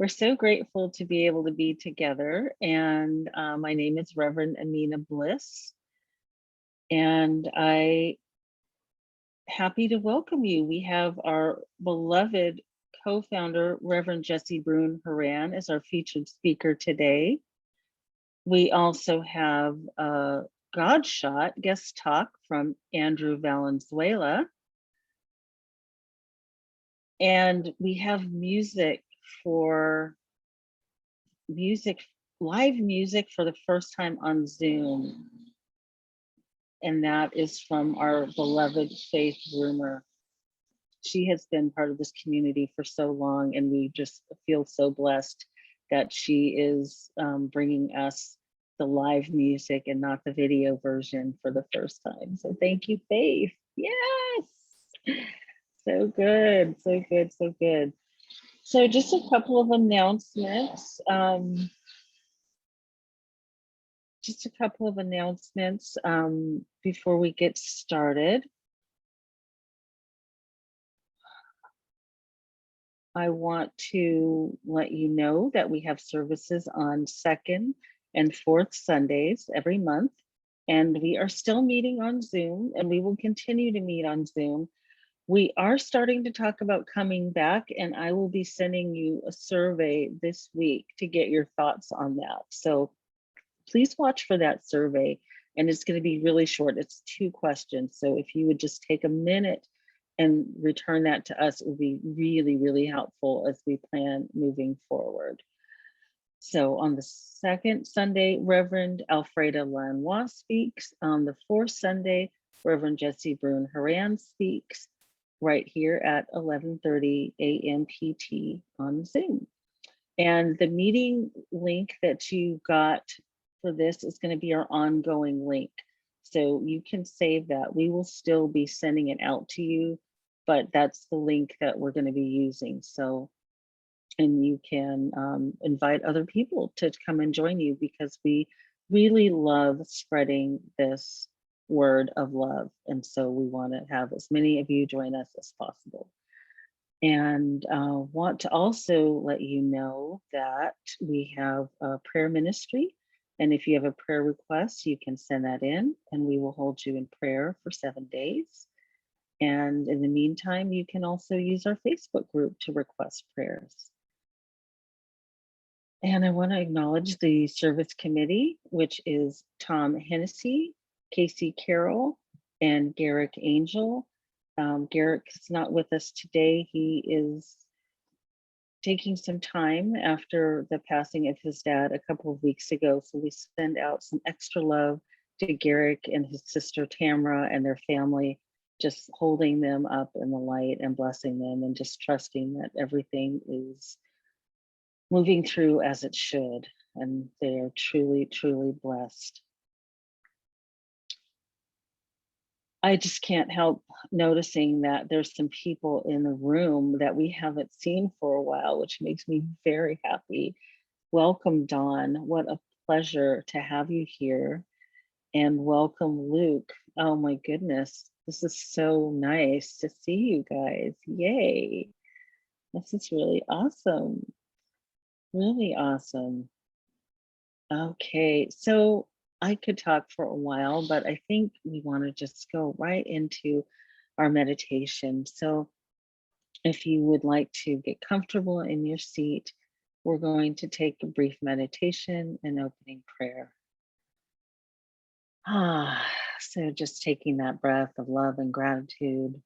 We're so grateful to be able to be together. And my name is Reverend Amina Bliss. And I happy to welcome you. We have our beloved co-founder, Reverend Brune-Horan, as our featured speaker today. We also have a Godshot guest talk from Andrew Valenzuela. And we have live music for the first time on Zoom. And that is from our beloved Faith Rumor. She has been part of this community for so long, and we just feel so blessed that she is bringing us the live music and not the video version for the first time. So thank you, Faith. Yes. So good, so good, so good. So just a couple of announcements. Before we get started. I want to let you know that we have services on second and fourth Sundays every month, and we are still meeting on Zoom, and we will continue to meet on Zoom. We are starting to talk about coming back, and I will be sending you a survey this week to get your thoughts on that. So please watch for that survey, and it's going to be really short. It's 2 questions. So if you would just take a minute and return that to us, it would be really, really helpful as we plan moving forward. So on the second Sunday, Reverend Alfreda Lanois speaks. On the fourth Sunday, Reverend Jessie Brune-Horan speaks right here at 11:30 a.m. PT on Zoom. And the meeting link that you got for this is going to be our ongoing link. So you can save that. We will still be sending it out to you, but that's the link that we're going to be using. So, and you can invite other people to come and join you, because we really love spreading this word of love. And so we want to have as many of you join us as possible. And want to also let you know that we have a prayer ministry. And if you have a prayer request, you can send that in, and we will hold you in prayer for 7 days. And in the meantime, you can also use our Facebook group to request prayers. And I want to acknowledge the service committee, which is Tom Hennessy, Casey Carroll, and Garrick Angel. Garrick is not with us today. He is taking some time after the passing of his dad a couple of weeks ago. So we send out some extra love to Garrick and his sister Tamara and their family, just holding them up in the light and blessing them, and just trusting that everything is moving through as it should. And they are truly, truly blessed. I just can't help noticing that there's some people in the room that we haven't seen for a while, which makes me very happy. Welcome, Dawn. What a pleasure to have you here. And welcome, Luke. Oh my goodness. This is so nice to see you guys. Yay. This is really awesome. Really awesome. Okay, so I could talk for a while, but I think we want to just go right into our meditation. So if you would like to get comfortable in your seat, we're going to take a brief meditation and opening prayer. So just taking that breath of love and gratitude.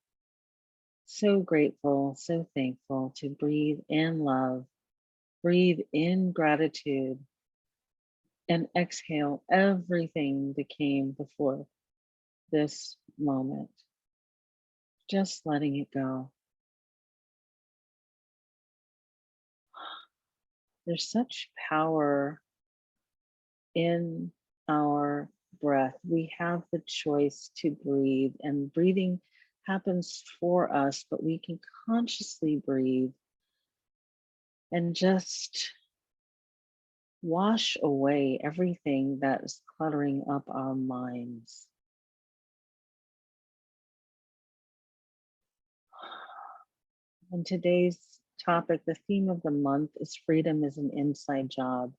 So grateful, so thankful to breathe in love, breathe in gratitude, and exhale everything that came before this moment. Just letting it go. There's such power in our breath. We have the choice to breathe, and breathing happens for us, but we can consciously breathe and just wash away everything that is cluttering up our minds. And today's topic, the theme of the month is freedom is an inside job.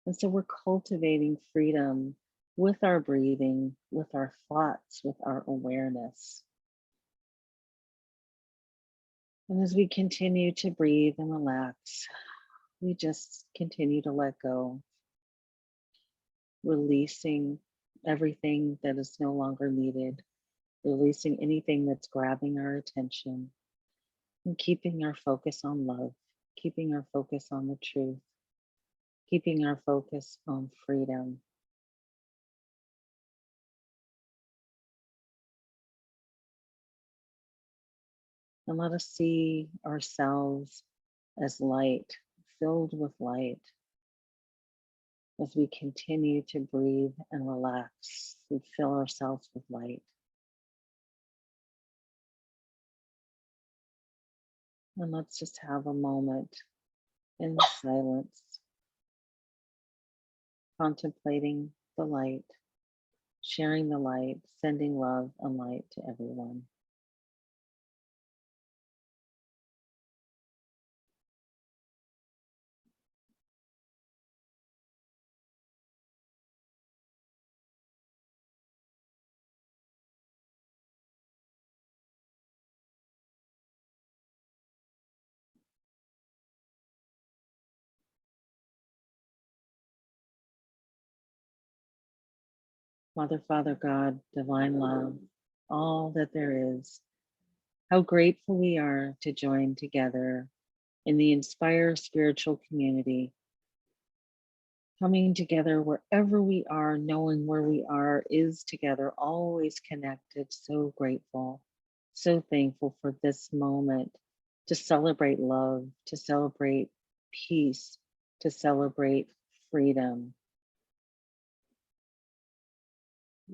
And so we're cultivating freedom with our breathing, with our thoughts, with our awareness. And as we continue to breathe and relax, we just continue to let go, releasing everything that is no longer needed, releasing anything that's grabbing our attention, and keeping our focus on love, keeping our focus on the truth, keeping our focus on freedom. And let us see ourselves as light, filled with light. As we continue to breathe and relax, we fill ourselves with light. And let's just have a moment in silence, contemplating the light, sharing the light, sending love and light to everyone. Mother, Father, God, divine love, all that there is, how grateful we are to join together in the Inspire spiritual community, coming together wherever we are, knowing where we are is together, always connected. So grateful, so thankful for this moment to celebrate love, to celebrate peace, to celebrate freedom.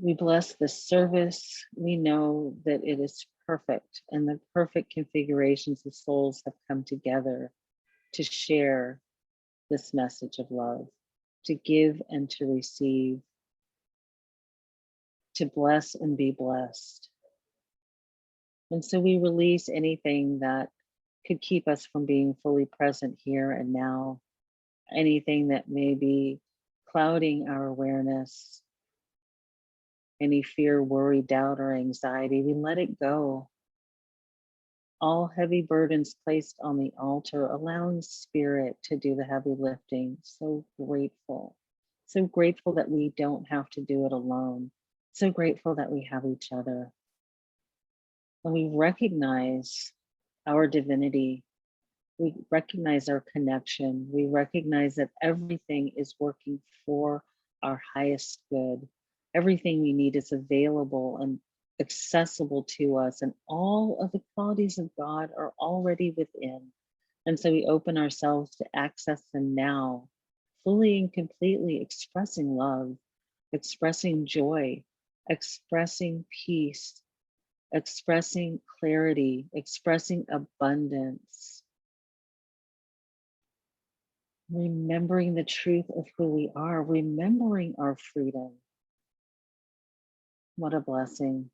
We bless this service. We know that it is perfect, and the perfect configurations of souls have come together to share this message of love, to give and to receive, to bless and be blessed. And so we release anything that could keep us from being fully present here and now, anything that may be clouding our awareness, any fear, worry, doubt, or anxiety, we let it go. All heavy burdens placed on the altar, allowing spirit to do the heavy lifting. So grateful. So grateful that we don't have to do it alone. So grateful that we have each other. And we recognize our divinity. We recognize our connection. We recognize that everything is working for our highest good. Everything we need is available and accessible to us, and all of the qualities of God are already within. And so we open ourselves to access them now, fully and completely expressing love, expressing joy, expressing peace, expressing clarity, expressing abundance, remembering the truth of who we are, remembering our freedom. What a blessing.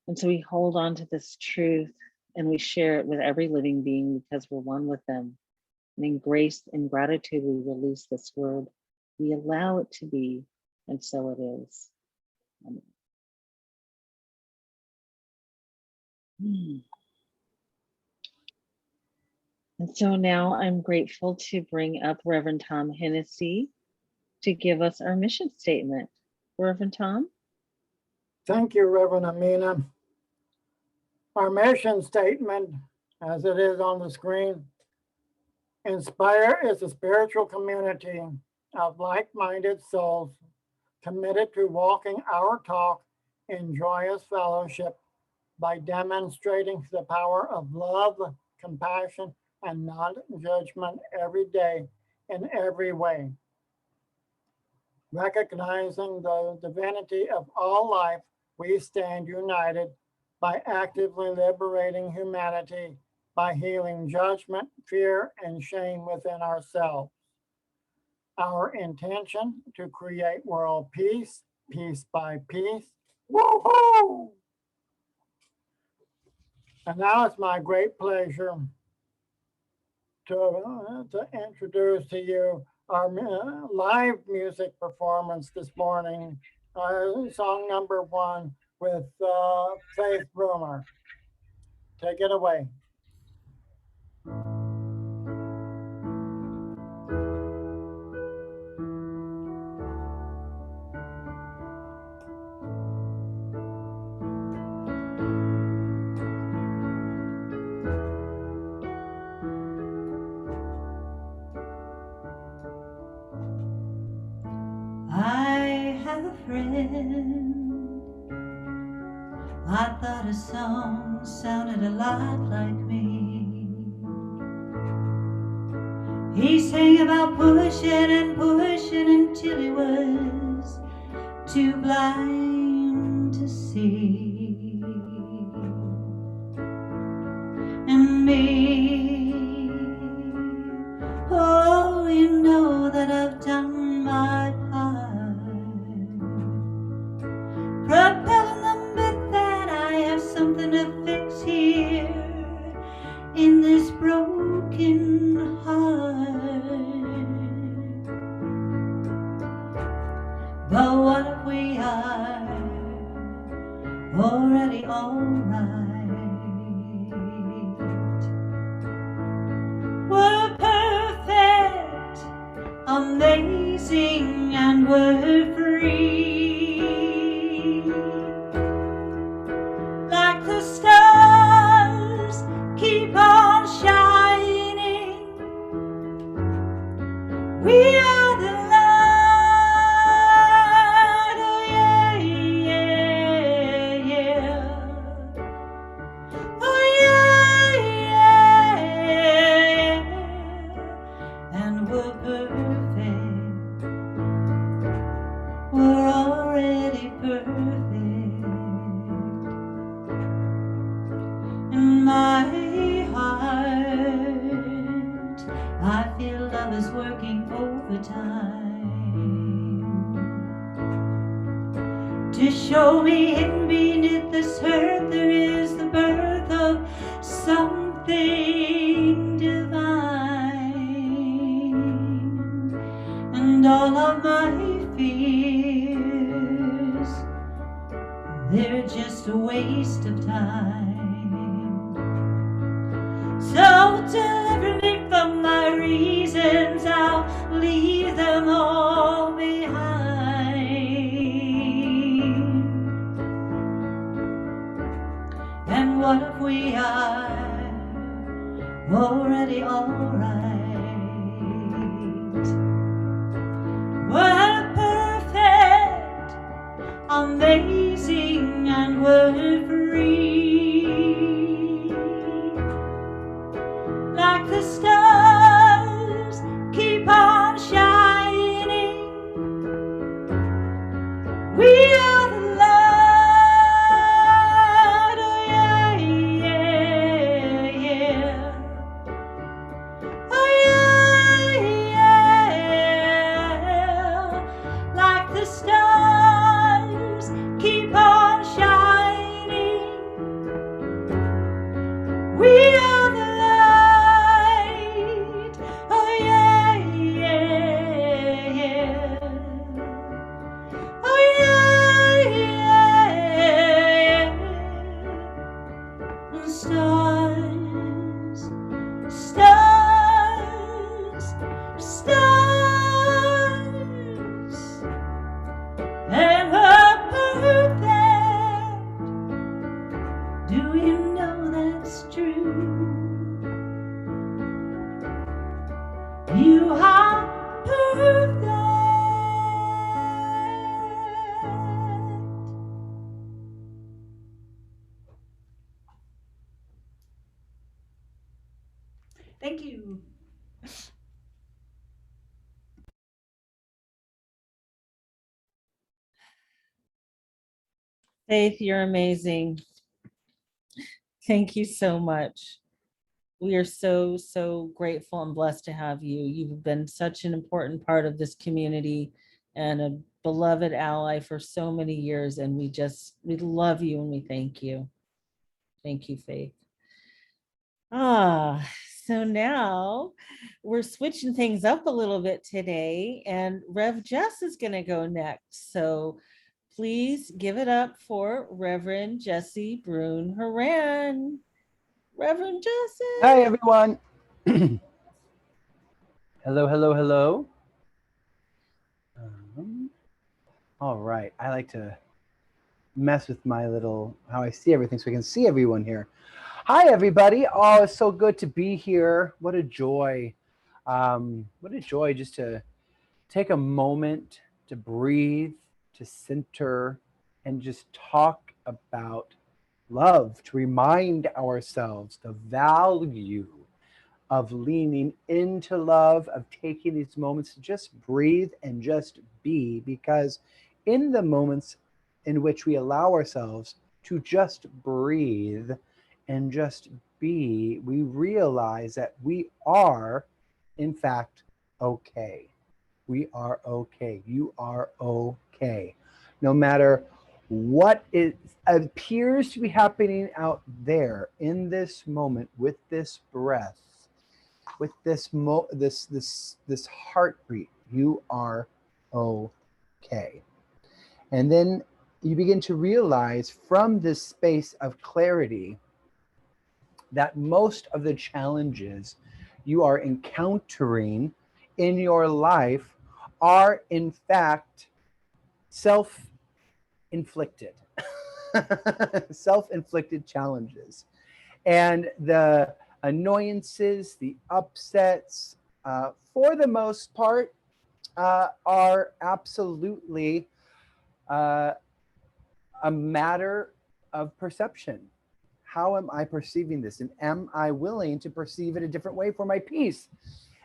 And so we hold on to this truth and we share it with every living being because we're one with them. And in grace and gratitude, we release this word. We allow it to be, and so it is. Amen. And so now I'm grateful to bring up Reverend Tom Hennessy to give us our mission statement. Reverend Tom? Thank you, Reverend Amina. Our mission statement, as it is on the screen, Inspire is a spiritual community of like-minded souls committed to walking our talk in joyous fellowship by demonstrating the power of love, compassion, and non-judgment every day in every way. Recognizing the divinity of all life, we stand united by actively liberating humanity by healing judgment, fear, and shame within ourselves. Our intention to create world peace, piece by piece. Woohoo! And now it's my great pleasure to introduce to you our live music performance this morning, song number 1 with Faith Broomer. Take it away. I have a friend. I thought his song sounded a lot like me. He sang about pushing and pushing until he was too blind to see. And me, oh, you know that I've done my part, propelling the bit that I have something to fix here in this broken heart. But what if we are already alright? We're perfect, amazing, and we're free. Like the stars keep on shining, we are the light, oh yeah, yeah, yeah. Oh yeah, yeah, yeah. And we're perfect, we're already perfect. In my heart, I feel love is working overtime to show me hidden beneath this hurt there is the birth of something divine. And all of my fears, they're just a waste of time. So deliver me from my reasons, I'll leave them all behind. And what if we are already alright? We're perfect, amazing, and we're free. Like the stars keep on shining, we are the light, oh yeah, yeah, yeah. Oh yeah, yeah. Like the stars keep on shining, we are the light, oh yeah, yeah, yeah. Oh yeah, yeah, yeah. Stars, stars, stars, and we're perfect. Do you know that's true? You are perfect. Thank you. Faith, you're amazing. Thank you so much. We are so, so grateful and blessed to have you. You've been such an important part of this community and a beloved ally for so many years. And we love you and we thank you. Thank you, Faith. So now we're switching things up a little bit today, and Rev Jess is going to go next. So please give it up for Reverend Jesse Brune-Horan. Reverend Jesse. Hi, everyone. Hello, hello, hello. All right. I like to mess with my little, how I see everything so I can see everyone here. Hi, everybody. Oh, it's so good to be here. What a joy. What a joy just to take a moment to breathe, to center, and just talk about love, to remind ourselves the value of leaning into love, of taking these moments to just breathe and just be, because in the moments in which we allow ourselves to just breathe and just be, we realize that we are, in fact, okay. We are okay. You are okay. No matter what appears to be happening out there in this moment with this breath, with this heartbeat, you are okay. And then you begin to realize from this space of clarity that most of the challenges you are encountering in your life are in fact self-inflicted. Self-inflicted challenges. And the annoyances, the upsets, for the most part, are absolutely a matter of perception. How am I perceiving this? And am I willing to perceive it a different way for my peace?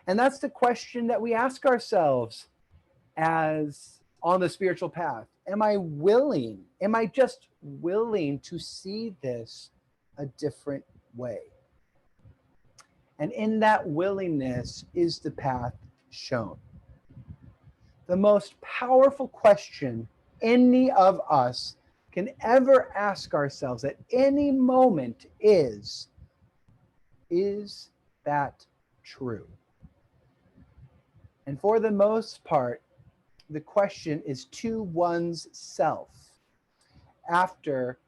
And that's the question that we ask ourselves as on the spiritual path. Am I just willing to see this a different way? And in that willingness is the path shown. The most powerful question any of us can ever ask ourselves at any moment is that true? And for the most part, the question is to one's self after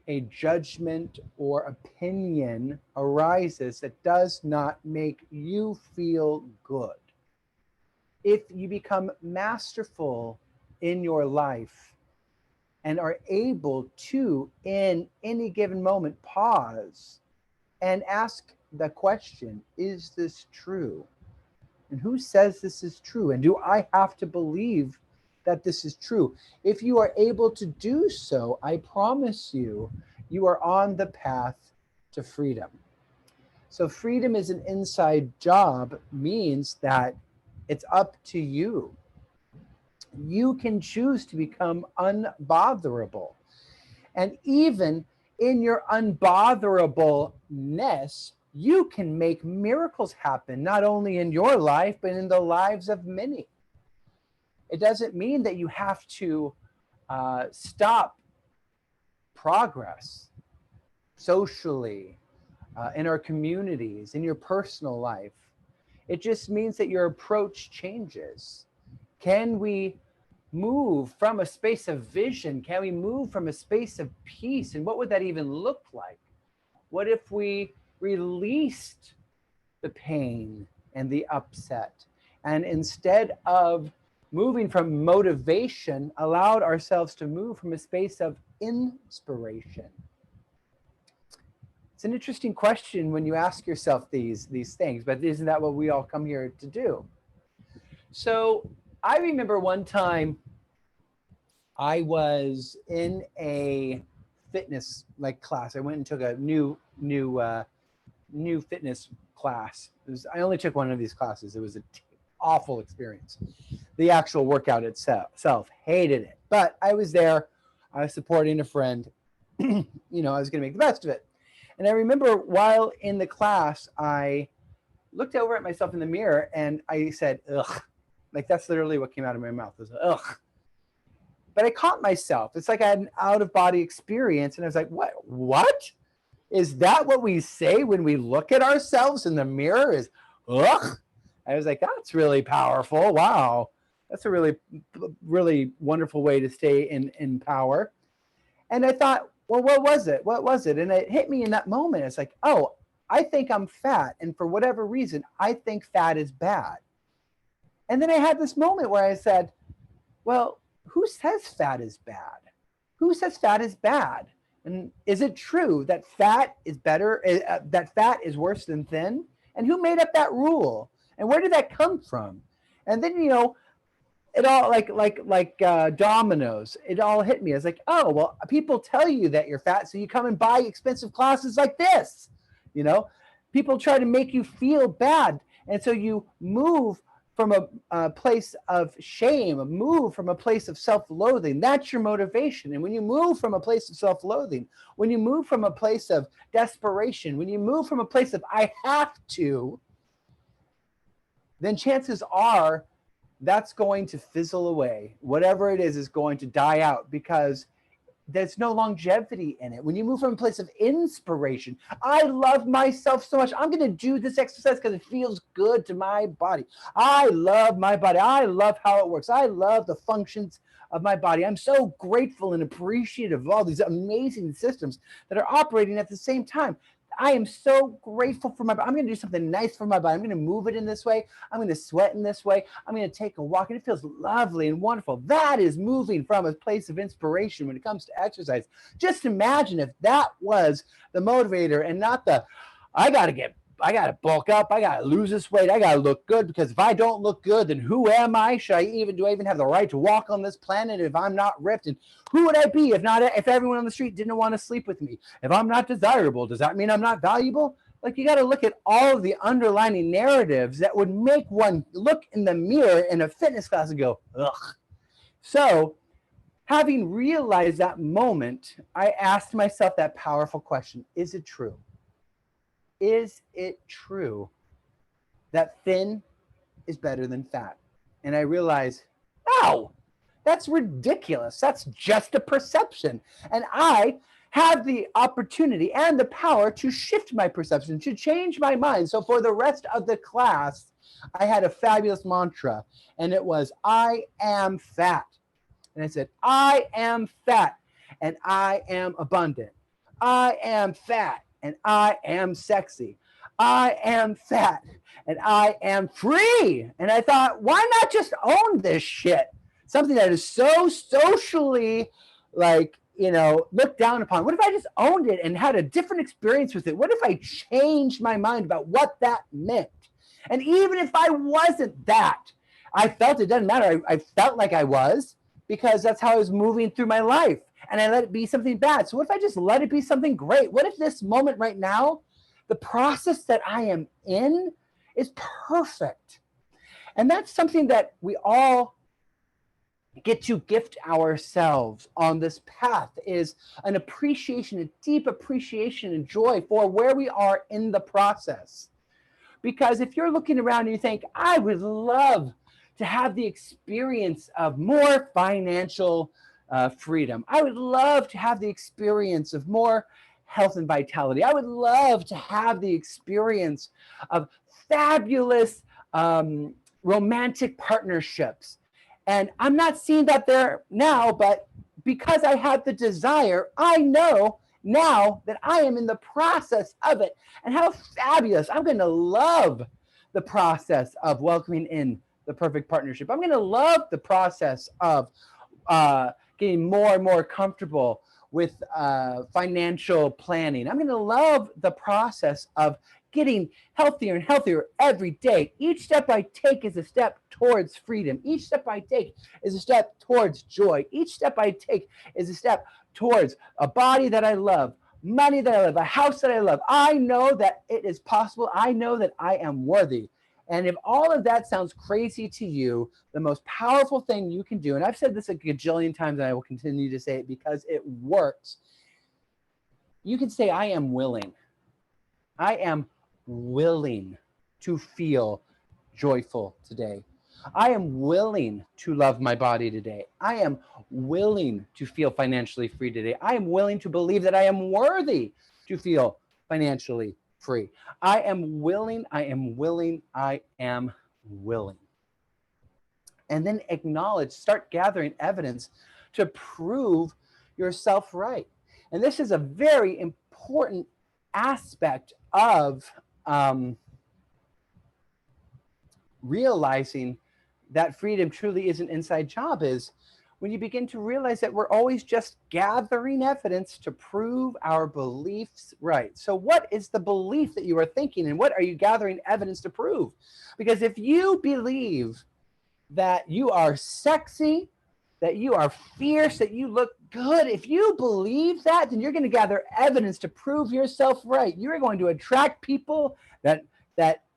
a judgment or opinion arises that does not make you feel good. If you become masterful in your life and are able to, in any given moment, pause and ask the question, is this true? And who says this is true? And do I have to believe that this is true? If you are able to do so, I promise you, you are on the path to freedom. So freedom is an inside job, means that it's up to you. You can choose to become unbotherable. And even in your unbotherableness, you can make miracles happen, not only in your life, but in the lives of many. It doesn't mean that you have to stop progress socially, in our communities, in your personal life. It just means that your approach changes. Can we move from a space of vision? Can we move from a space of peace? And what would that even look like? What if we released the pain and the upset, and instead of moving from motivation, allowed ourselves to move from a space of inspiration? It's an interesting question when you ask yourself these things, but isn't that what we all come here to do? So I remember one time I was in a fitness class. I went and took a new fitness class. I only took one of these classes. It was an awful experience. The actual workout itself, hated it. But I was there. I was supporting a friend. I was going to make the best of it. And I remember while in the class, I looked over at myself in the mirror and I said, ugh. That's literally what came out of my mouth. It was ugh. But I caught myself. It's like I had an out-of-body experience. And I was like, what? Is that what we say when we look at ourselves in the mirror? Is, ugh? I was like, that's really powerful. Wow. That's a really, really wonderful way to stay in power. And I thought, well, what was it? What was it? And it hit me in that moment. It's like, oh, I think I'm fat. And for whatever reason, I think fat is bad. And then I had this moment where I said, well, who says fat is bad? Who says fat is bad? And is it true that fat is better, that fat is worse than thin? And who made up that rule? And where did that come from? And then, you know, it all like dominoes, it all hit me. I was like, oh, well, people tell you that you're fat, so you come and buy expensive classes like this. You know, people try to make you feel bad. And so you move from a place of shame, move from a place of self-loathing. That's your motivation. And when you move from a place of self-loathing, when you move from a place of desperation, when you move from a place of I have to, then chances are that's going to fizzle away. Whatever it is going to die out because there's no longevity in it. When you move from a place of inspiration, I love myself so much. I'm going to do this exercise because it feels good to my body. I love my body. I love how it works. I love the functions of my body. I'm so grateful and appreciative of all these amazing systems that are operating at the same time. I am so grateful for my body. I'm going to do something nice for my body. I'm going to move it in this way. I'm going to sweat in this way. I'm going to take a walk, and it feels lovely and wonderful. That is moving from a place of inspiration when it comes to exercise. Just imagine if that was the motivator and not the, I got to bulk up. I got to lose this weight. I got to look good, because if I don't look good, then who am I? Do I even have the right to walk on this planet if I'm not ripped? And who would I be if everyone on the street didn't want to sleep with me? If I'm not desirable, does that mean I'm not valuable? Like, you got to look at all of the underlining narratives that would make one look in the mirror in a fitness class and go, ugh. So having realized that moment, I asked myself that powerful question: is it true? Is it true that thin is better than fat? And I realized, no, that's ridiculous. That's just a perception. And I have the opportunity and the power to shift my perception, to change my mind. So for the rest of the class, I had a fabulous mantra, and it was, I am fat. And I said, I am fat, and I am abundant. I am fat, and I am sexy. I am fat, and I am free. And I thought, why not just own this shit? Something that is so socially, like, you know, looked down upon. What if I just owned it and had a different experience with it? What if I changed my mind about what that meant? And even if I wasn't that, I felt it doesn't matter. I felt like I was, because that's how I was moving through my life. And I let it be something bad. So what if I just let it be something great? What if this moment right now, the process that I am in, is perfect? And that's something that we all get to gift ourselves on this path, is an appreciation, a deep appreciation and joy for where we are in the process. Because if you're looking around and you think, I would love to have the experience of more financial freedom. I would love to have the experience of more health and vitality. I would love to have the experience of fabulous romantic partnerships. And I'm not seeing that there now, but because I have the desire, I know now that I am in the process of it. And how fabulous. I'm going to love the process of welcoming in the perfect partnership. I'm going to love the process of getting more and more comfortable with financial planning. I'm going to love the process of getting healthier and healthier every day. Each step I take is a step towards freedom. Each step I take is a step towards joy. Each step I take is a step towards a body that I love, money that I love, a house that I love. I know that it is possible. I know that I am worthy. And if all of that sounds crazy to you, the most powerful thing you can do, and I've said this a gajillion times and I will continue to say it because it works, you can say, I am willing. I am willing to feel joyful today. I am willing to love my body today. I am willing to feel financially free today. I am willing to believe that I am worthy to feel financially free. I am willing, I am willing, I am willing. And then acknowledge, start gathering evidence to prove yourself right. And this is a very important aspect of realizing that freedom truly is an inside job, is when you begin to realize that we're always just gathering evidence to prove our beliefs right. So what is the belief that you are thinking, and what are you gathering evidence to prove? Because if you believe that you are sexy, that you are fierce, that you look good, if you believe that, then you're going to gather evidence to prove yourself right. You're going to attract people that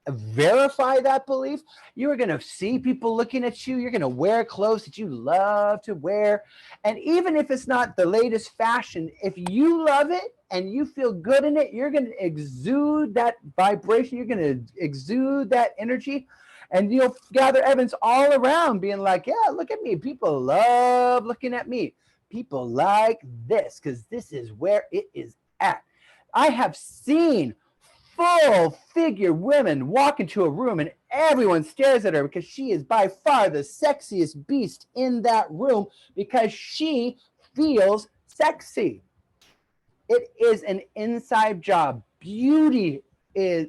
verify that belief. You are going to see people looking at you. You're going to wear clothes that you love to wear. And even if it's not the latest fashion, if you love it and you feel good in it, you're going to exude that vibration. You're going to exude that energy. And you'll gather evidence all around being like, yeah, look at me. People love looking at me. People like this because this is where it is at. I have seen full figure women walk into a room and everyone stares at her because she is by far the sexiest beast in that room because she feels sexy. It is an inside job. Beauty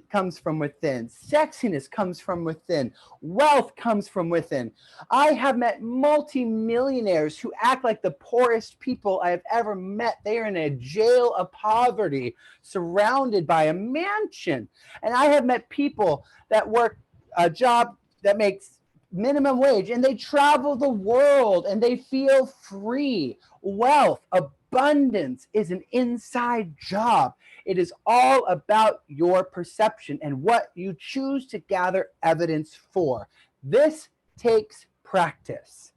comes from within. Sexiness comes from within. Wealth comes from within. I have met multimillionaires who act like the poorest people I have ever met. They are in a jail of poverty, surrounded by a mansion. And I have met people that work a job that makes minimum wage, and they travel the world and they feel free. Wealth, abundance is an inside job. It is all about your perception and what you choose to gather evidence for. This takes practice.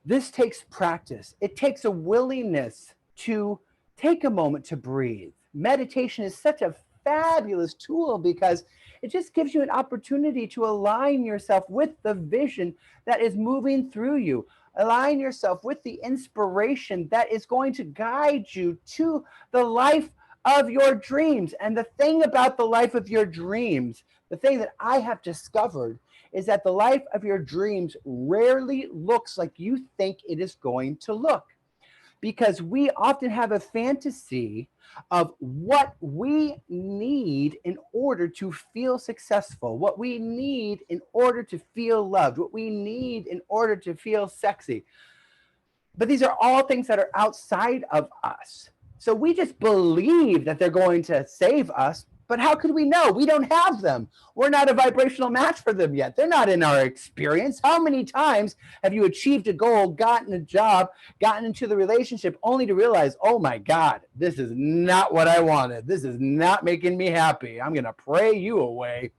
This takes practice. It takes a willingness to take a moment to breathe. Meditation is such a fabulous tool because it just gives you an opportunity to align yourself with the vision that is moving through you. Align yourself with the inspiration that is going to guide you to the life of your dreams. And the thing about the life of your dreams, the thing that I have discovered is that the life of your dreams rarely looks like you think it is going to look. Because we often have a fantasy of what we need in order to feel successful, what we need in order to feel loved, what we need in order to feel sexy. But these are all things that are outside of us. So we just believe that they're going to save us. But how could we know? We don't have them. We're not a vibrational match for them yet. They're not in our experience. How many times have you achieved a goal, gotten a job, gotten into the relationship, only to realize, oh my God, this is not what I wanted. This is not making me happy. I'm going to pray you away.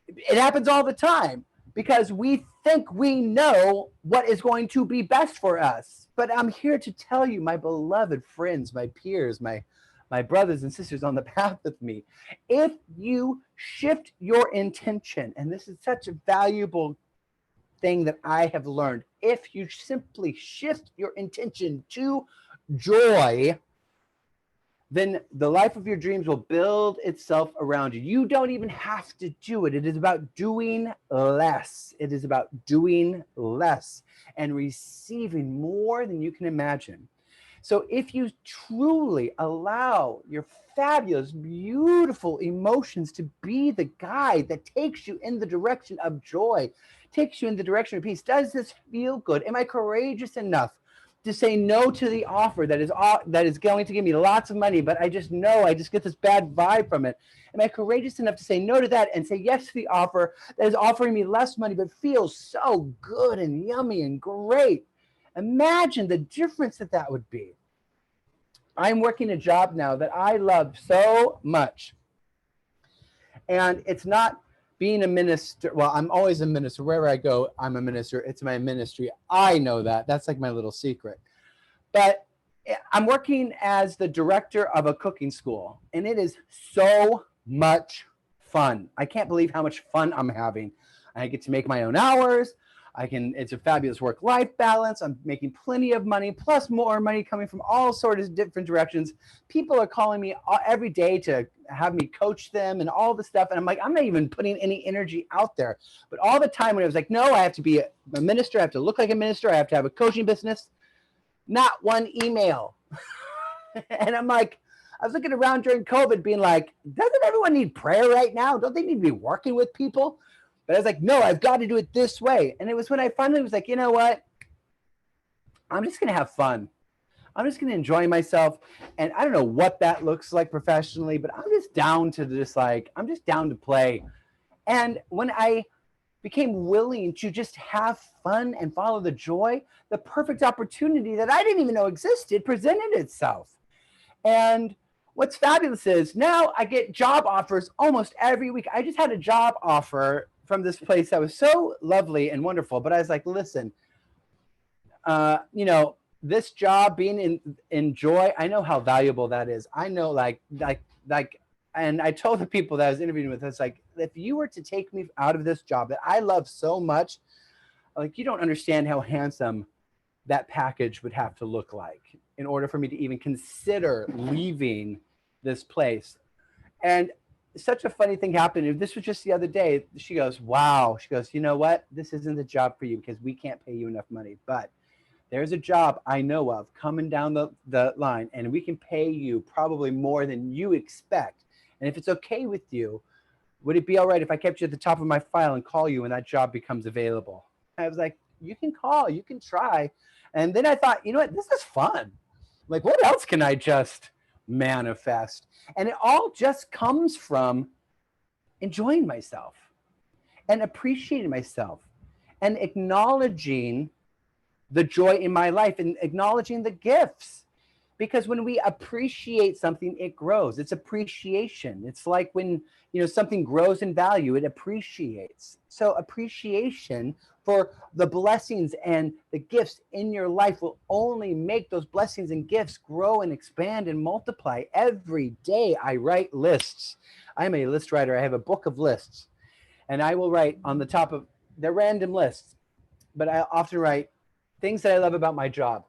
It happens all the time because we think we know what is going to be best for us. But I'm here to tell you, my beloved friends, my peers, my brothers and sisters on the path with me, if you shift your intention, and this is such a valuable thing that I have learned, if you simply shift your intention to joy, then the life of your dreams will build itself around you. You don't even have to do it. It is about doing less. It is about doing less and receiving more than you can imagine. So if you truly allow your fabulous, beautiful emotions to be the guide that takes you in the direction of joy, takes you in the direction of peace, does this feel good? Am I courageous enough to say no to the offer that is going to give me lots of money, but I just know I just get this bad vibe from it? Am I courageous enough to say no to that and say yes to the offer that is offering me less money, but feels so good and yummy and great? Imagine the difference that would be. I'm working a job now that I love so much. And it's not being a minister. Well, I'm always a minister. Wherever I go, I'm a minister. It's my ministry. I know that. That's like my little secret. But I'm working as the director of a cooking school. And it is so much fun. I can't believe how much fun I'm having. I get to make my own hours. It's a fabulous work-life balance. I'm making plenty of money, plus more money coming from all sorts of different directions. People are calling me every day to have me coach them and all the stuff. And I'm like, I'm not even putting any energy out there. But all the time when I was like, no, I have to be a minister. I have to look like a minister. I have to have a coaching business. Not one email. And I'm like, I was looking around during COVID being like, doesn't everyone need prayer right now? Don't they need to be working with people? But I was like, no, I've got to do it this way. And it was when I finally was like, you know what? I'm just going to have fun. I'm just going to enjoy myself. And I don't know what that looks like professionally, but I'm just down to I'm just down to play. And when I became willing to just have fun and follow the joy, the perfect opportunity that I didn't even know existed presented itself. And what's fabulous is now I get job offers almost every week. I just had a job offer from this place that was so lovely and wonderful. But I was like, listen, this job being in joy, I know how valuable that is. I know and I told the people that I was interviewing with, it's like, if you were to take me out of this job that I love so much, like, you don't understand how handsome that package would have to look like in order for me to even consider leaving this place. And such a funny thing happened. This was just the other day. She goes, wow. She goes, you know what? This isn't the job for you because we can't pay you enough money. But there's a job I know of coming down the line, and we can pay you probably more than you expect. And if it's okay with you, would it be all right if I kept you at the top of my file and call you when that job becomes available? I was like, you can call, you can try. And then I thought, you know what? This is fun. Like, what else can I just manifest? And it all just comes from enjoying myself and appreciating myself and acknowledging the joy in my life and acknowledging the gifts. Because when we appreciate something, it grows. It's appreciation. It's like when, something grows in value, it appreciates. So appreciation for the blessings and the gifts in your life will only make those blessings and gifts grow and expand and multiply. Every day I write lists. I'm a list writer. I have a book of lists, and I will write on the top of, they're random lists, but I often write things that I love about my job,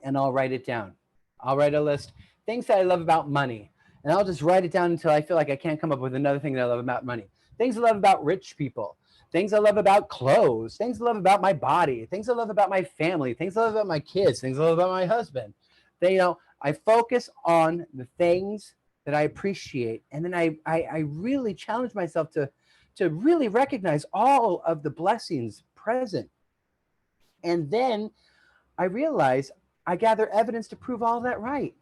and I'll write it down. I'll write a list, things that I love about money, and I'll just write it down until I feel like I can't come up with another thing that I love about money. Things I love about rich people, things I love about clothes, things I love about my body, things I love about my family, things I love about my kids, things I love about my husband. I focus on the things that I appreciate. And then I really challenge myself to really recognize all of the blessings present. And then I realize I gather evidence to prove all that right.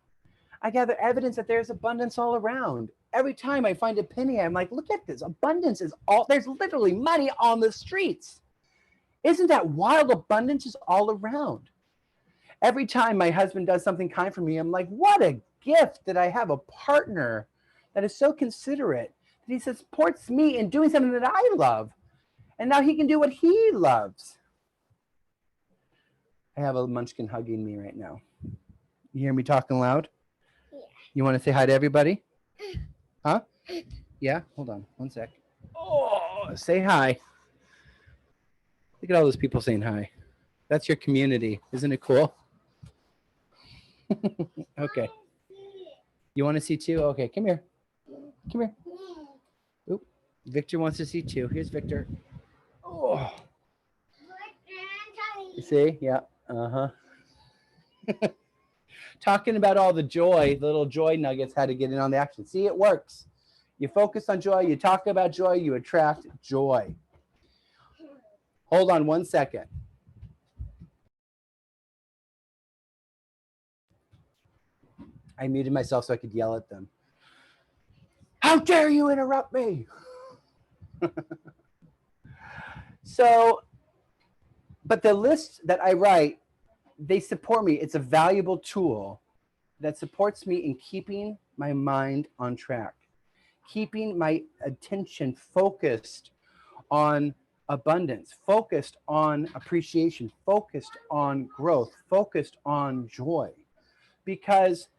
I gather evidence that there's abundance all around. Every time I find a penny, I'm like, look at this. Abundance is there's literally money on the streets. Isn't that wild? Abundance is all around. Every time my husband does something kind for me, I'm like, what a gift that I have a partner that is so considerate, that he supports me in doing something that I love. And now he can do what he loves. I have a munchkin hugging me right now. You hear me talking loud? Yeah. You want to say hi to everybody? Huh? Yeah? Hold on. One sec. Oh, say hi. Look at all those people saying hi. That's your community. Isn't it cool? Okay. You want to see too? Okay, come here. Come here. Oop. Victor wants to see too. Here's Victor. Oh. You see? Yeah. Uh-huh. Talking about all the joy, the little joy nuggets, how to get in on the action. See, it works. You focus on joy, you talk about joy, you attract joy. Hold on 1 second. I muted myself so I could yell at them. How dare you interrupt me? But the lists that I write, they support me. It's a valuable tool that supports me in keeping my mind on track, keeping my attention focused on abundance, focused on appreciation, focused on growth, focused on joy. Because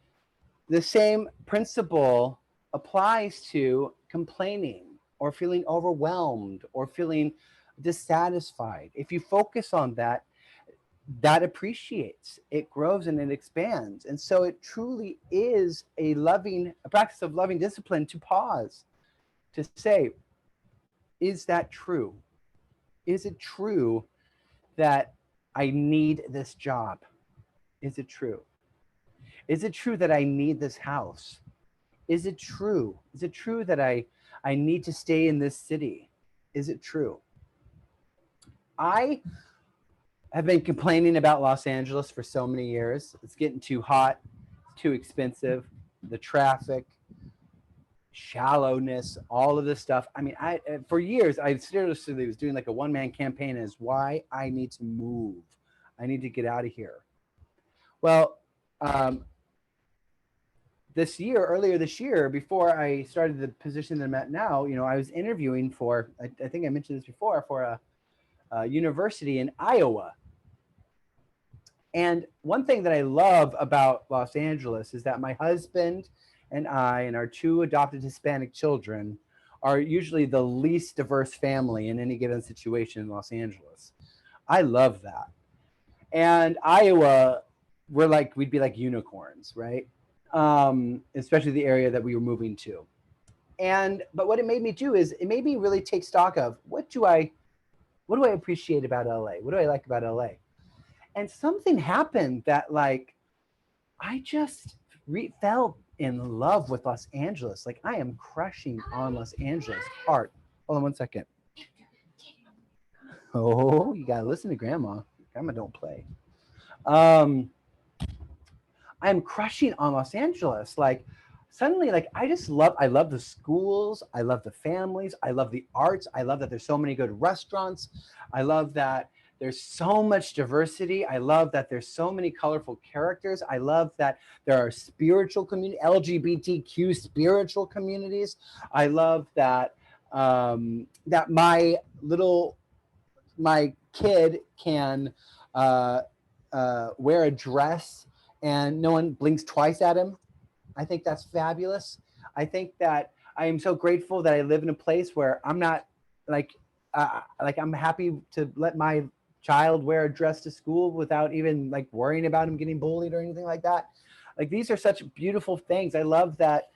the same principle applies to complaining or feeling overwhelmed or feeling dissatisfied. If you focus on that, that appreciates, it grows and it expands. And so it truly is a practice of loving discipline to pause, to say, is that true? Is it true that I need this job? Is it true? Is it true that I need this house? Is it true? Is it true that I need to stay in this city? Is it true? I have been complaining about Los Angeles for so many years. It's getting too hot, too expensive, the traffic, shallowness, all of this stuff. I mean, for years, I seriously was doing like a one-man campaign as why I need to move. I need to get out of here. Well, earlier this year, before I started the position that I'm at now, I was interviewing for, I think I mentioned this before, for a university in Iowa. And one thing that I love about Los Angeles is that my husband and I and our 2 adopted Hispanic children are usually the least diverse family in any given situation in Los Angeles. I love that. And Iowa, we'd be like unicorns, right? Especially the area that we were moving to. But what it made me do is it made me really take stock of what do I appreciate about LA? What do I like about LA? And something happened that I just fell in love with Los Angeles. Like I am crushing on Los Angeles hard. Hold on one second. Oh, you gotta listen to Grandma. Grandma don't play. I'm crushing on Los Angeles. Suddenly, I love the schools. I love the families. I love the arts. I love that there's so many good restaurants. I love that there's so much diversity. I love that there's so many colorful characters. I love that there are spiritual community, LGBTQ spiritual communities. I love that that my kid can wear a dress and no one blinks twice at him. I think that's fabulous. I think that I am so grateful that I live in a place where I'm not I'm happy to let my child wear a dress to school without even worrying about him getting bullied or anything like that. These are such beautiful things. I love that.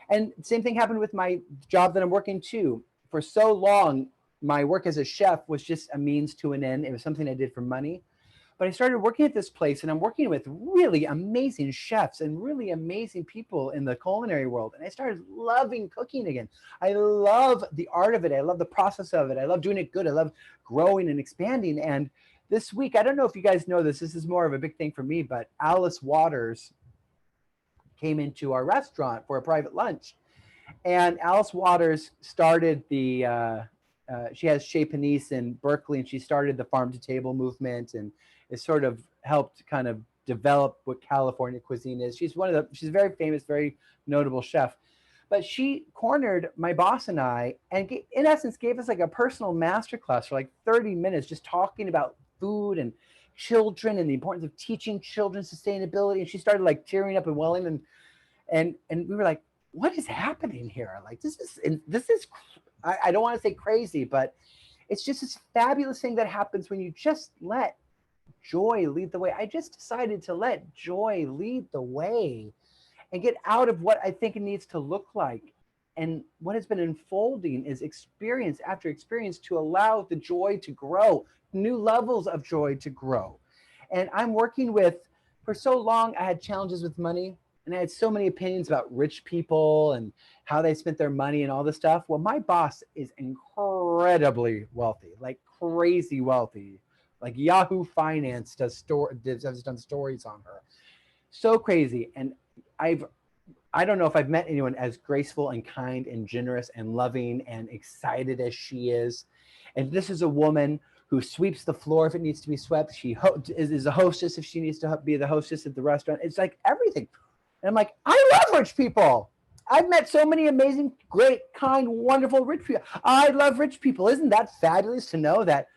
And same thing happened with my job that I'm working too. For so long, my work as a chef was just a means to an end. It was something I did for money. But I started working at this place and I'm working with really amazing chefs and really amazing people in the culinary world. And I started loving cooking again. I love the art of it. I love the process of it. I love doing it good. I love growing and expanding. And this week, I don't know if you guys know this is more of a big thing for me, but Alice Waters came into our restaurant for a private lunch. And Alice Waters started she has Chez Panisse in Berkeley, and she started the farm to table movement, and it sort of helped kind of develop what California cuisine is. She's a very famous, very notable chef, but she cornered my boss and I, and in essence gave us a personal masterclass for 30 minutes, just talking about food and children and the importance of teaching children sustainability. And she started tearing up and welling, and we were like, what is happening here? This is I don't want to say crazy, but it's just this fabulous thing that happens when you just let joy lead the way. I just decided to let joy lead the way and get out of what I think it needs to look like. And what has been unfolding is experience after experience to allow the joy to grow, new levels of joy to grow. And I'm working with, for so long, I had challenges with money. And I had so many opinions about rich people and how they spent their money and all this stuff. Well, my boss is incredibly wealthy, crazy wealthy. Yahoo Finance has done stories on her. So crazy. And I don't know if I've met anyone as graceful and kind and generous and loving and excited as she is. And this is a woman who sweeps the floor if it needs to be swept. She is a hostess if she needs to be the hostess at the restaurant. It's everything. And I'm I love rich people. I've met so many amazing, great, kind, wonderful rich people. I love rich people. Isn't that fabulous to know that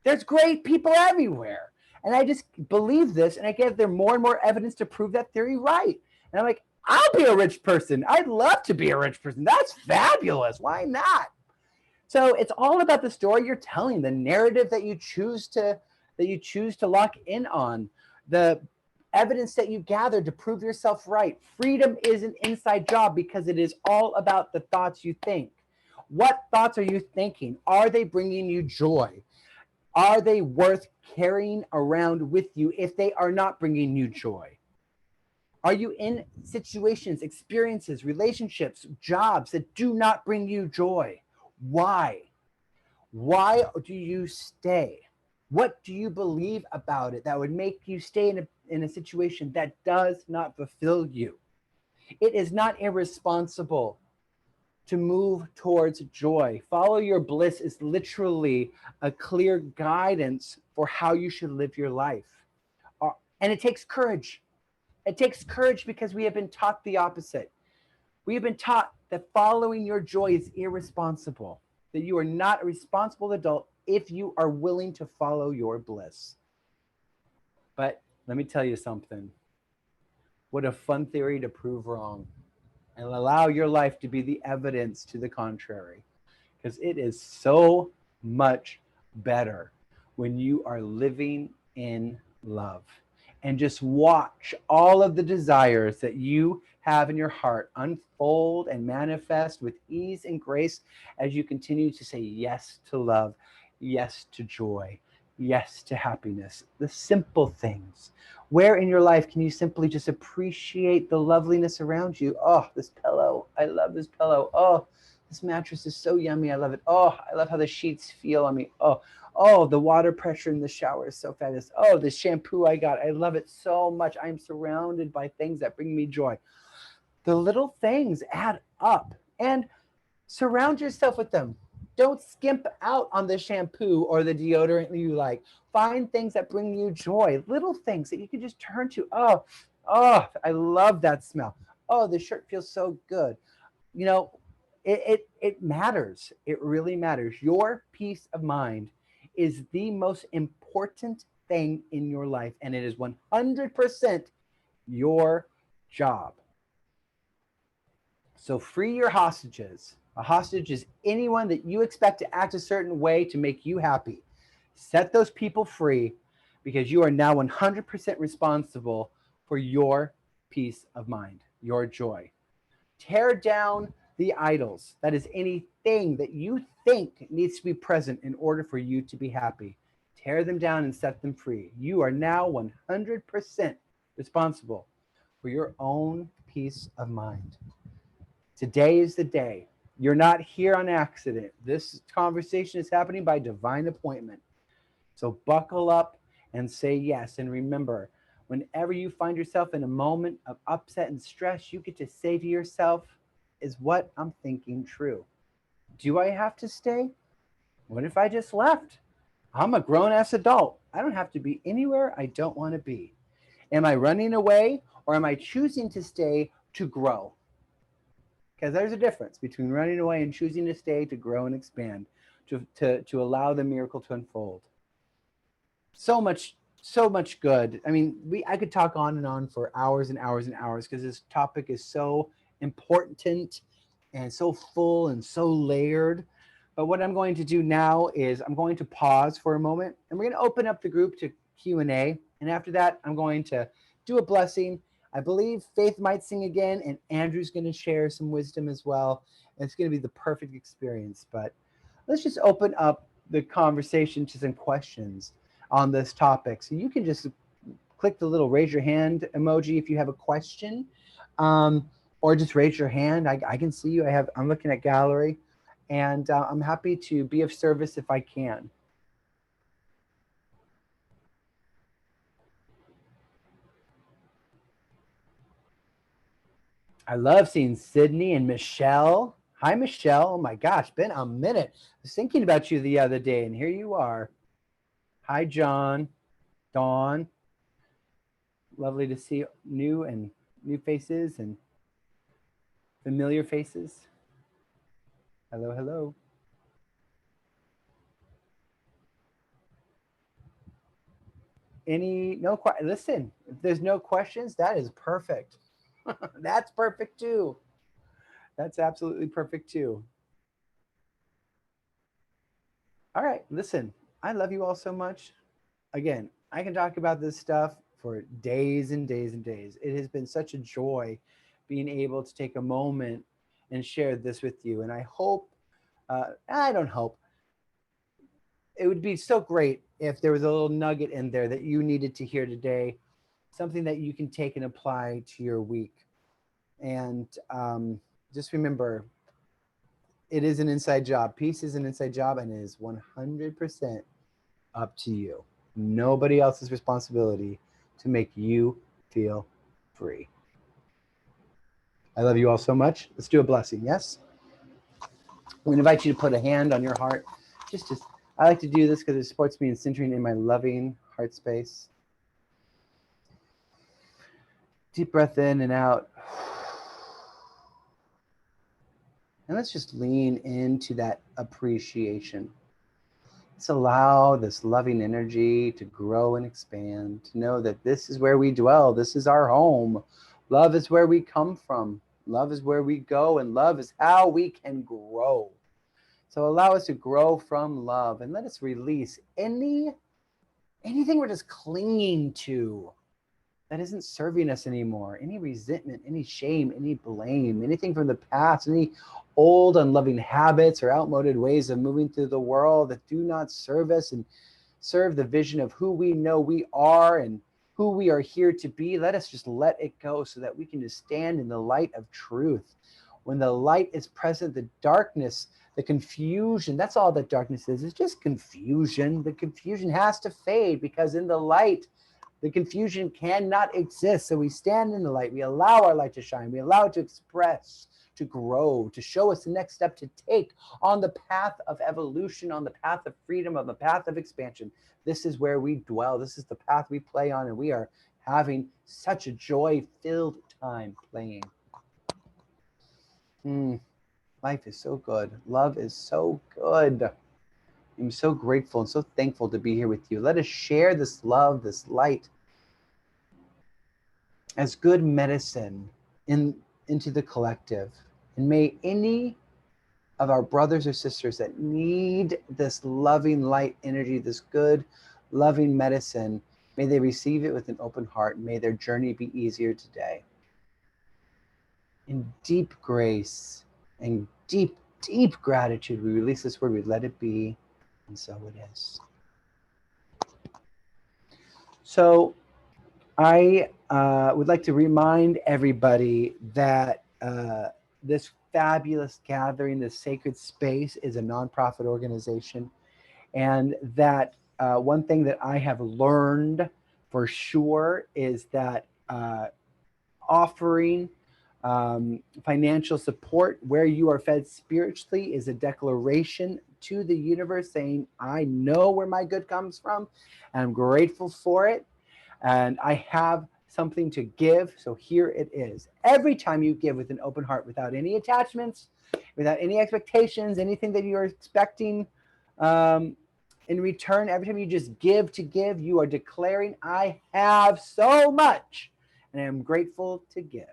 there's great people everywhere? And I just believe this, and I get there more and more evidence to prove that theory right. And I'm I'll be a rich person. I'd love to be a rich person. That's fabulous. Why not? So it's all about the story you're telling, the narrative that you choose to lock in on, the evidence that you gather to prove yourself right. Freedom is an inside job because it is all about the thoughts you think. What thoughts are you thinking? Are they bringing you joy? Are they worth carrying around with you if they are not bringing you joy? Are you in situations, experiences, relationships, jobs that do not bring you joy? Why? Why do you stay? What do you believe about it that would make you stay in a situation that does not fulfill you? It is not irresponsible to move towards joy. Follow your bliss is literally a clear guidance for how you should live your life. And it takes courage. It takes courage because we have been taught the opposite. We have been taught that following your joy is irresponsible, that you are not a responsible adult if you are willing to follow your bliss. But let me tell you something. What a fun theory to prove wrong and allow your life to be the evidence to the contrary. Because it is so much better when you are living in love. And just watch all of the desires that you have in your heart unfold and manifest with ease and grace as you continue to say yes to love, yes to joy, yes to happiness. The simple things. Where in your life can you simply just appreciate the loveliness around you? Oh, this pillow. I love this pillow. Oh, this mattress is so yummy. I love it. Oh, I love how the sheets feel on me. Oh, the water pressure in the shower is so fabulous. Oh, the shampoo I got. I love it so much. I'm surrounded by things that bring me joy. The little things add up and surround yourself with them. Don't skimp out on the shampoo or the deodorant you like. Find things that bring you joy. Little things that you can just turn to. Oh, I love that smell. Oh, the shirt feels so good. You know, it matters. It really matters. Your peace of mind is the most important thing in your life, and it is 100% your job. So free your hostages. A hostage is anyone that you expect to act a certain way to make you happy. Set those people free because you are now 100% responsible for your peace of mind, your joy. Tear down the idols. That is anything that you think needs to be present in order for you to be happy. Tear them down and set them free. You are now 100% responsible for your own peace of mind. Today is the day. You're not here on accident. This conversation is happening by divine appointment. So buckle up and say yes. And remember, whenever you find yourself in a moment of upset and stress, you get to say to yourself, is what I'm thinking true? Do I have to stay? What if I just left? I'm a grown-ass adult. I don't have to be anywhere I don't want to be. Am I running away or am I choosing to stay to grow? Because there's a difference between running away and choosing to stay to grow and expand, to allow the miracle to unfold. So much good. I mean, I could talk on and on for hours and hours and hours because this topic is so important and so full and so layered. But what I'm going to do now is I'm going to pause for a moment and we're going to open up the group to Q&A. And after that, I'm going to do a blessing. I believe Faith might sing again and Andrew's going to share some wisdom as well. And it's going to be the perfect experience. But let's just open up the conversation to some questions on this topic. So you can just click the little raise your hand emoji if you have a question, or just raise your hand. I can see you. I'm looking at gallery, and I'm happy to be of service if I can. I love seeing Sydney and Michelle. Hi, Michelle. Oh my gosh, been a minute. I was thinking about you the other day, and here you are. Hi, John, Dawn. Lovely to see new faces and familiar faces. Hello, hello. Listen, if there's no questions, that is perfect. That's perfect too. That's absolutely perfect too. All right, listen, I love you all so much. Again, I can talk about this stuff for days and days and days. It has been such a joy being able to take a moment and share this with you. And I hope, I don't hope, it would be so great if there was a little nugget in there that you needed to hear today, something that you can take and apply to your week. And just remember, it is an inside job. Peace is an inside job, and it is 100% up to you. Nobody else's responsibility to make you feel free. I love you all so much. Let's do a blessing, yes? I'm going to invite you to put a hand on your heart. I like to do this because it supports me in centering in my loving heart space. Deep breath in and out. And let's just lean into that appreciation. Let's allow this loving energy to grow and expand, to know that this is where we dwell. This is our home. Love is where we come from. Love is where we go, and love is how we can grow. So allow us to grow from love, and let us release anything we're just clinging to that isn't serving us anymore. Any resentment, any shame, any blame, anything from the past, any old unloving habits or outmoded ways of moving through the world that do not serve us and serve the vision of who we know we are and who we are here to be. Let us just let it go so that we can just stand in the light of truth. When the light is present, the darkness, the confusion, that's all that darkness is. It's just confusion. The confusion has to fade because in the light, the confusion cannot exist. So we stand in the light. We allow our light to shine. We allow it to express, to grow, to show us the next step to take on the path of evolution, on the path of freedom, on the path of expansion. This is where we dwell. This is the path we play on, and we are having such a joy-filled time playing. Life is so good. Love is so good. I'm so grateful and so thankful to be here with you. Let us share this love, this light as good medicine into the collective. And may any of our brothers or sisters that need this loving light energy, this good, loving medicine, may they receive it with an open heart. May their journey be easier today. In deep grace and deep, deep gratitude, we release this word, we let it be, and so it is. So I would like to remind everybody that this fabulous gathering, this sacred space, is a nonprofit organization, and that one thing that I have learned for sure is that offering financial support where you are fed spiritually is a declaration to the universe saying, I know where my good comes from, and I'm grateful for it, and I have something to give. So here it is. Every time you give with an open heart, without any attachments, without any expectations, anything that you're expecting in return, every time you just give to give, you are declaring, I have so much and I'm grateful to give.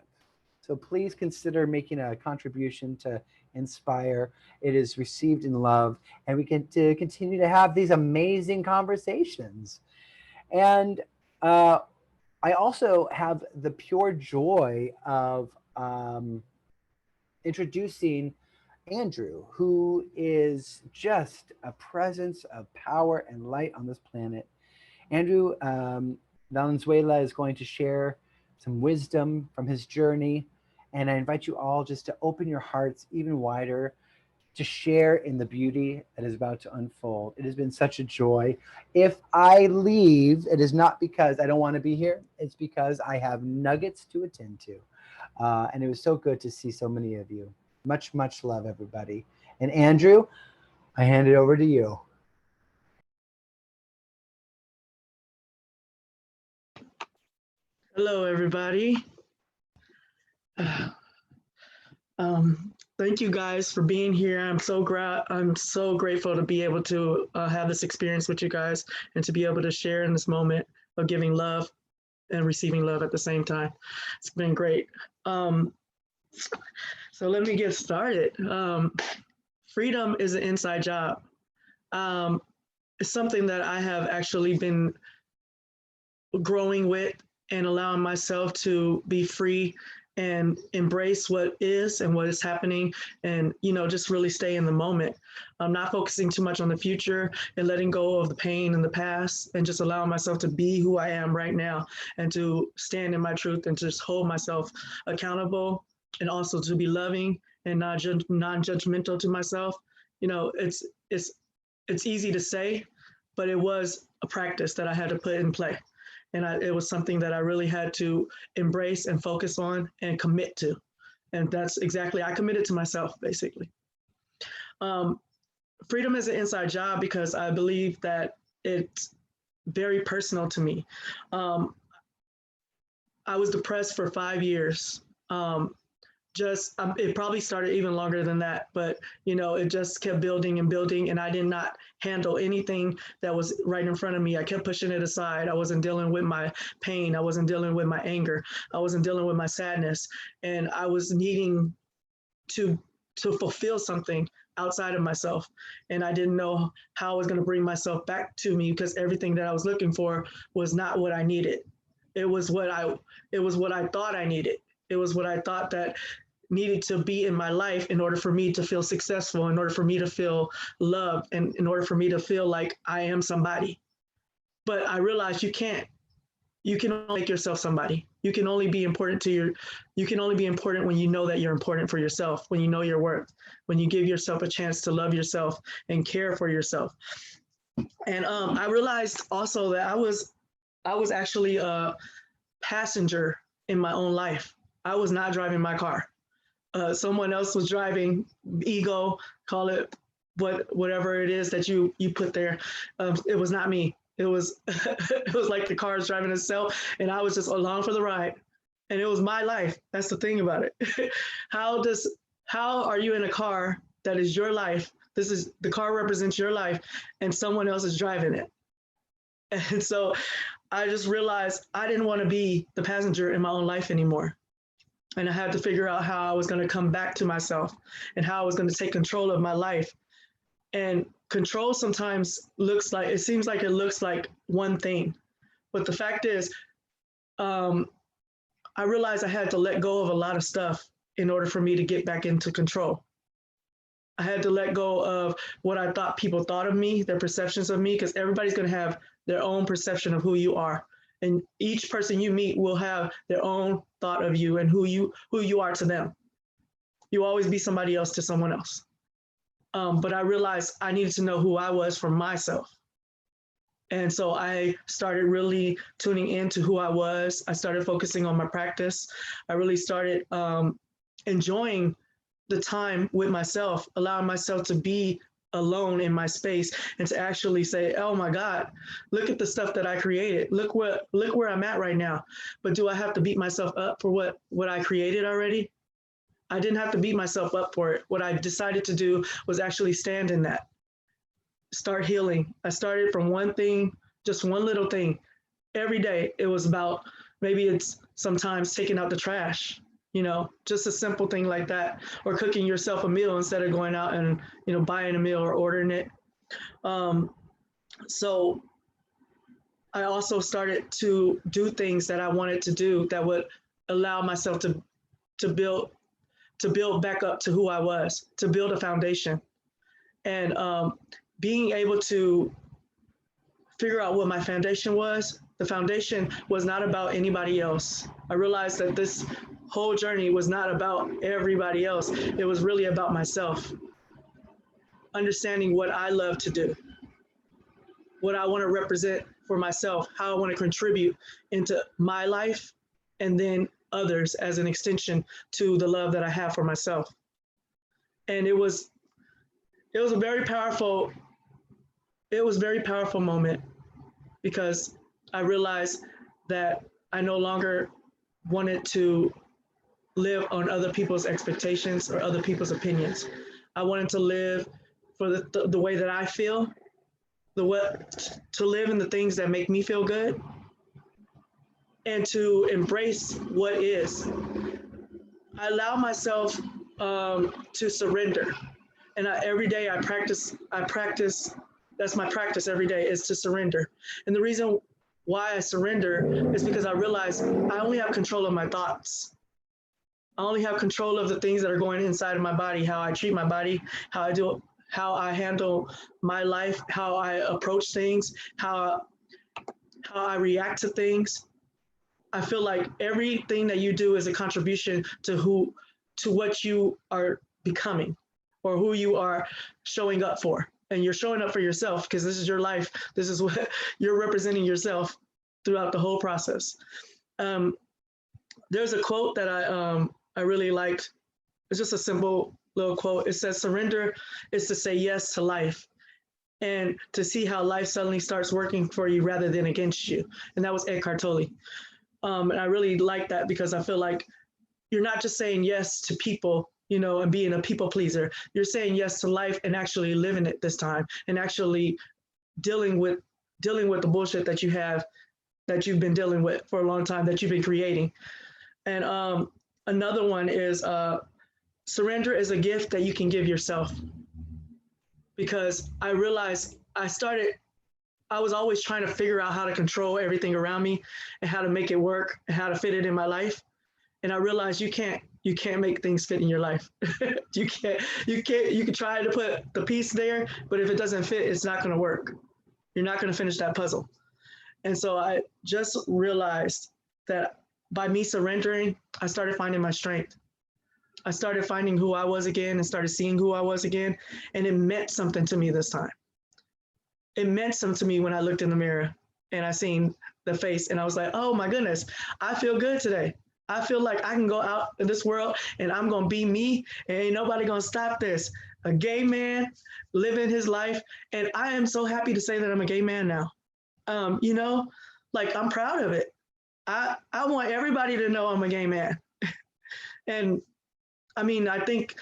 So please consider making a contribution to Inspire. It is received in love, and we can continue to have these amazing conversations. And I also have the pure joy of introducing Andrew, who is just a presence of power and light on this planet. Andrew Valenzuela is going to share some wisdom from his journey. And I invite you all just to open your hearts even wider to share in the beauty that is about to unfold. It has been such a joy. If I leave, it is not because I don't want to be here. It's because I have nuggets to attend to. And it was so good to see so many of you. Much, much love, everybody. And Andrew, I hand it over to you. Hello, everybody. Thank you guys for being here. I'm so grateful to be able to have this experience with you guys and to be able to share in this moment of giving love and receiving love at the same time. It's been great. So let me get started. Freedom is an inside job. It's something that I have actually been growing with and allowing myself to be free and embrace what is and what is happening, and just really stay in the moment. I'm not focusing too much on the future and letting go of the pain in the past, and just allowing myself to be who I am right now, and to stand in my truth and just hold myself accountable, and also to be loving and non-judgmental to myself. It's easy to say, but it was a practice that I had to put in play. And it was something that I really had to embrace and focus on and commit to. And that's exactly, I committed to myself, basically. Freedom is an inside job because I believe that it's very personal to me. I was depressed for 5 years. It probably started even longer than that, but it just kept building and building, and I did not handle anything that was right in front of me. I kept pushing it aside. I wasn't dealing with my pain. I wasn't dealing with my anger. I wasn't dealing with my sadness, and I was needing to fulfill something outside of myself, and I didn't know how I was going to bring myself back to me, because everything that I was looking for was not what I needed. It was what I thought I needed. It was what I thought that needed to be in my life in order for me to feel successful, in order for me to feel loved, and in order for me to feel like I am somebody. But I realized you can only make yourself somebody. You can only be important when you know that you're important for yourself, when you know your worth, when you give yourself a chance to love yourself and care for yourself. And I realized also that I was actually a passenger in my own life. I was not driving my car. Someone else was driving. Ego, call it whatever it is that you put there. It was not me. It was it was like the car is driving itself, and I was just along for the ride. And it was my life. That's the thing about it. How are you in a car that is your life? The car represents your life, and someone else is driving it. And so I just realized I didn't want to be the passenger in my own life anymore. And I had to figure out how I was going to come back to myself and how I was going to take control of my life. And control sometimes seems like it looks like one thing. But the fact is, I realized I had to let go of a lot of stuff in order for me to get back into control. I had to let go of what I thought people thought of me, their perceptions of me, because everybody's going to have their own perception of who you are. And each person you meet will have their own thought of you and who you are to them. You always be somebody else to someone else. But I realized I needed to know who I was for myself. And so I started really tuning into who I was. I started focusing on my practice. I really started enjoying the time with myself, allowing myself to be alone in my space and to actually say, oh my God, look at the stuff that I created. Look where I'm at right now. But do I have to beat myself up for what I created already? I didn't have to beat myself up for it. What I decided to do was actually stand in that, start healing. I started from one thing, just one little thing. Every day it was about, maybe it's sometimes taking out the trash, just a simple thing like that, or cooking yourself a meal instead of going out and, buying a meal or ordering it. So I also started to do things that I wanted to do that would allow myself to build back up to who I was, to build a foundation. And being able to figure out what my foundation was, the foundation was not about anybody else. I realized that this whole journey was not about everybody else. It was really about myself. Understanding what I love to do, what I want to represent for myself, how I want to contribute into my life, and then others as an extension to the love that I have for myself. And it was a very powerful moment, because I realized that I no longer wanted to live on other people's expectations or other people's opinions. I wanted to live for the way that I feel, to live in the things that make me feel good, and to embrace what is. I allow myself to surrender. And every day I practice That's my practice every day, is to surrender. And the reason why I surrender is because I realize I only have control of my thoughts. I only have control of the things that are going inside of my body, how I treat my body, how I handle my life, how I approach things, how I react to things. I feel like everything that you do is a contribution to what you are becoming or who you are showing up for. And you're showing up for yourself because this is your life. This is what you're representing yourself throughout the whole process. There's a quote that I really liked. It's just a simple little quote. It says, surrender is to say yes to life and to see how life suddenly starts working for you rather than against you. And that was Eckhart Tolle. And I really like that because I feel like you're not just saying yes to people, you know, and being a people pleaser. You're saying yes to life and actually living it this time and actually dealing with the bullshit that you've been dealing with for a long time, that you've been creating. And another one is surrender is a gift that you can give yourself. Because I realized I was always trying to figure out how to control everything around me and how to make it work and how to fit it in my life. And I realized you can't make things fit in your life. You can try to put the piece there, but if it doesn't fit, it's not going to work. You're not going to finish that puzzle. And so I just realized that by me surrendering, I started finding my strength. I started finding who I was again and started seeing who I was again. And it meant something to me this time. It meant something to me when I looked in the mirror and I seen the face and I was like, oh my goodness, I feel good today. I feel like I can go out in this world and I'm going to be me and ain't nobody going to stop this. A gay man living his life. And I am so happy to say that I'm a gay man now. You know, like I'm proud of it. I want everybody to know I'm a gay man. And I mean, I think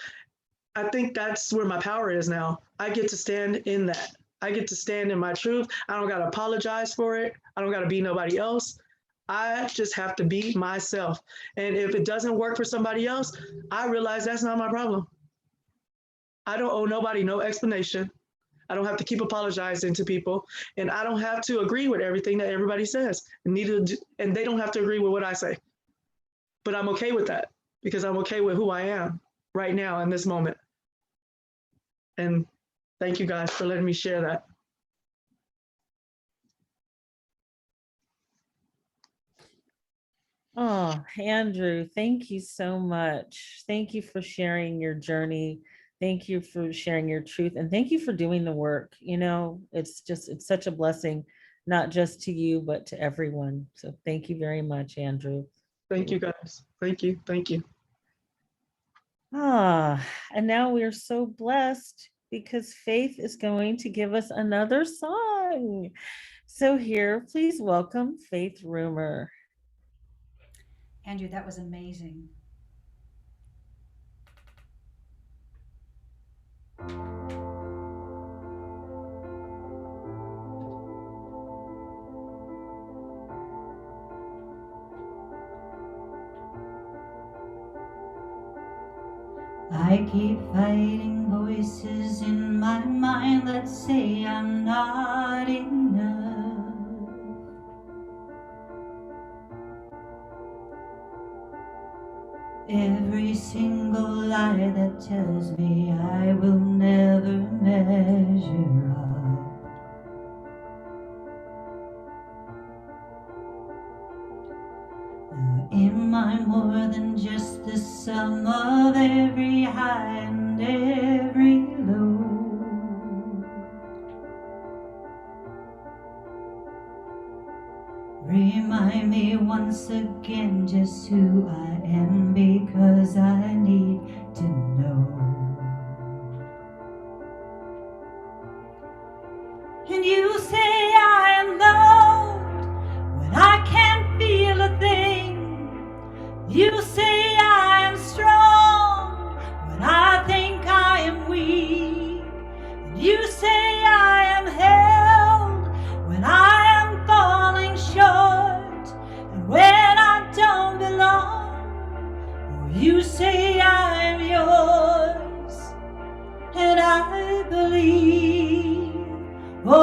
that's where my power is now. I get to stand in that. I get to stand in my truth. I don't got to apologize for it. I don't got to be nobody else. I just have to be myself. And if it doesn't work for somebody else, I realize that's not my problem. I don't owe nobody no explanation. I don't have to keep apologizing to people. And I don't have to agree with everything that everybody says. And they don't have to agree with what I say. But I'm okay with that because I'm okay with who I am right now in this moment. And thank you guys for letting me share that. Oh, Andrew, thank you so much. Thank you for sharing your journey. Thank you for sharing your truth. And thank you for doing the work. You know, it's such a blessing, not just to you, but to everyone. So thank you very much, Andrew. Thank you, guys. Thank you. Thank you. And now we are so blessed because Faith is going to give us another song. So here, please welcome Faith Rumor. Andrew, that was amazing. I keep fighting voices in my mind that say I'm not enough. Every single lie that tells me I will never measure up. Now, am I more than just the sum of every high and every low? Remind me once again just who I am, because I need to know. And you say I am loved when I can't feel a thing. You say I am strong when I think I am weak. And you say I am held when I am falling short and when I don't belong. Oh, you say I am yours, and I believe. Oh,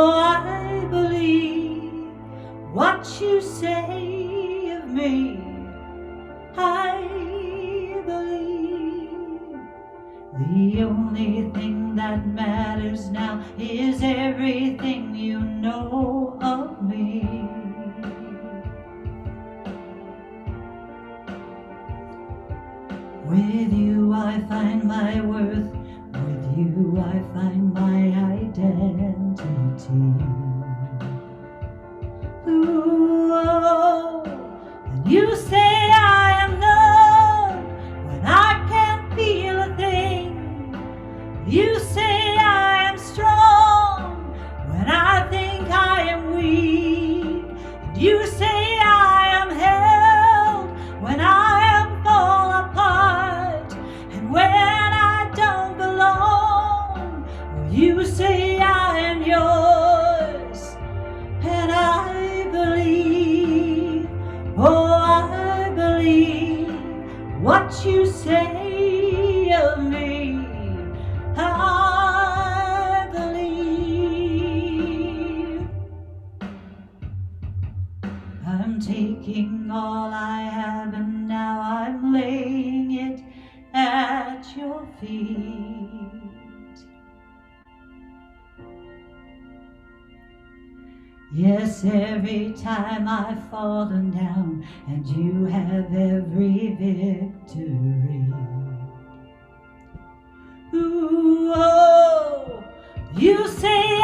is everything you know of me. With you I find my worth, with you I find my identity. Ooh, oh, and you say I am loved when I can't feel a thing. You say I am strong when I think I am weak. And you say I am held when I am fall apart and when I don't belong. You say I am yours, and I believe, oh I believe what you say of me. I believe. I'm taking all I have and now I'm laying it at your feet. Yes, every time I've fallen down and you have every victory. Ooh, oh, you say